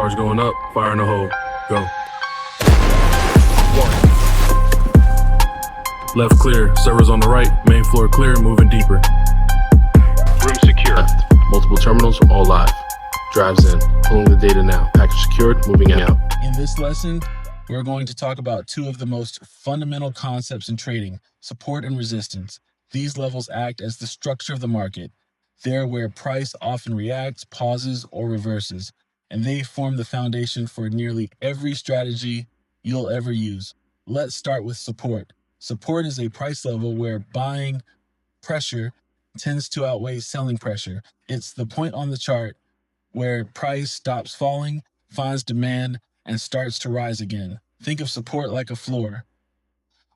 Charge going up, fire in the hole. Go. 1. Left clear, servers on the right, main floor clear, moving deeper. Room secure. Left. Multiple terminals, all live. Drives in, pulling the data now. Package secured, moving out. In this lesson, we're going to talk about two of the most fundamental concepts in trading, support and resistance. These levels act as the structure of the market. They're where price often reacts, pauses, or reverses, and they form the foundation for nearly every strategy you'll ever use. Let's start with support. Support is a price level where buying pressure tends to outweigh selling pressure. It's the point on the chart where price stops falling, finds demand, and starts to rise again. Think of support like a floor.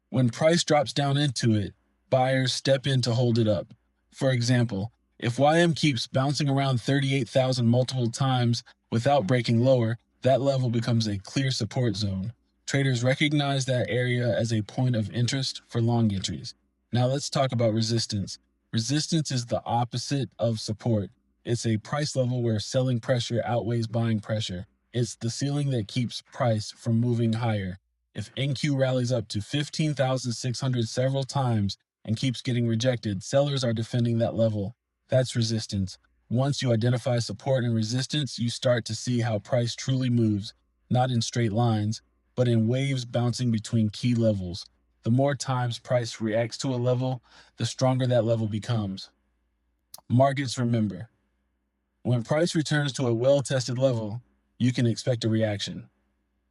When price drops down into it, buyers step in to hold it up. For example, if YM keeps bouncing around 38,000 multiple times without breaking lower, that level becomes a clear support zone. Traders recognize that area as a point of interest for long entries. Now let's talk about resistance. Resistance is the opposite of support. It's a price level where selling pressure outweighs buying pressure. It's the ceiling that keeps price from moving higher. If NQ rallies up to 15,600 several times and keeps getting rejected, sellers are defending that level. That's resistance. Once you identify support and resistance, you start to see how price truly moves, not in straight lines, but in waves bouncing between key levels. The more times price reacts to a level, the stronger that level becomes. Markets remember, when price returns to a well-tested level, you can expect a reaction,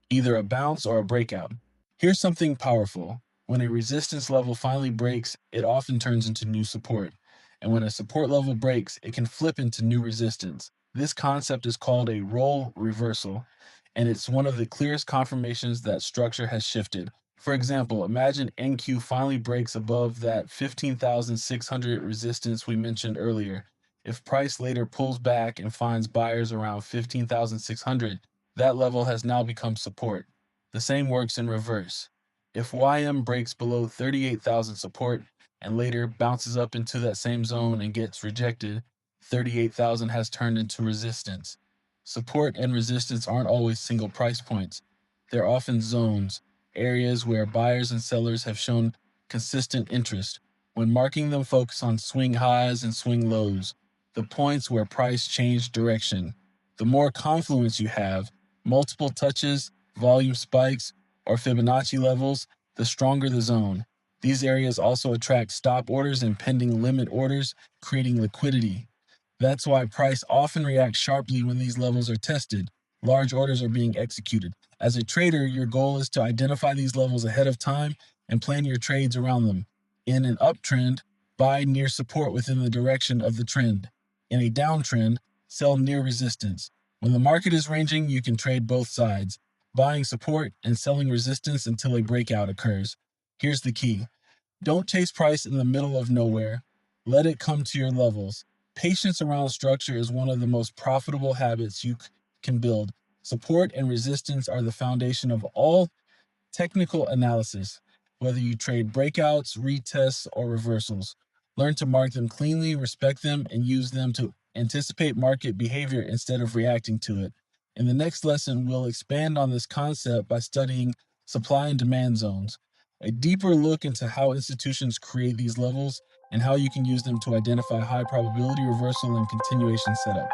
either a bounce or a breakout. Here's something powerful. When a resistance level finally breaks, it often turns into new support. And when a support level breaks, it can flip into new resistance. This concept is called a role reversal, and it's one of the clearest confirmations that structure has shifted. For example, imagine NQ finally breaks above that 15,600 resistance we mentioned earlier. If price later pulls back and finds buyers around 15,600, that level has now become support. The same works in reverse. If YM breaks below 38,000 support and later bounces up into that same zone and gets rejected, 38,000 has turned into resistance. Support and resistance aren't always single price points. They're often zones, areas where buyers and sellers have shown consistent interest. When marking them, focus on swing highs and swing lows, the points where price changed direction. The more confluence you have, multiple touches, volume spikes, or Fibonacci levels, the stronger the zone. These areas also attract stop orders and pending limit orders, creating liquidity. That's why price often reacts sharply when these levels are tested. Large orders are being executed. As a trader, your goal is to identify these levels ahead of time and plan your trades around them. In an uptrend, buy near support within the direction of the trend. In a downtrend, sell near resistance. When the market is ranging, you can trade both sides, buying support and selling resistance until a breakout occurs. Here's the key. Don't chase price in the middle of nowhere. Let it come to your levels. Patience around structure is one of the most profitable habits you can build. Support and resistance are the foundation of all technical analysis, whether you trade breakouts, retests, or reversals. Learn to mark them cleanly, respect them, and use them to anticipate market behavior instead of reacting to it. In the next lesson, we'll expand on this concept by studying supply and demand zones, a deeper look into how institutions create these levels and how you can use them to identify high probability reversal and continuation setups.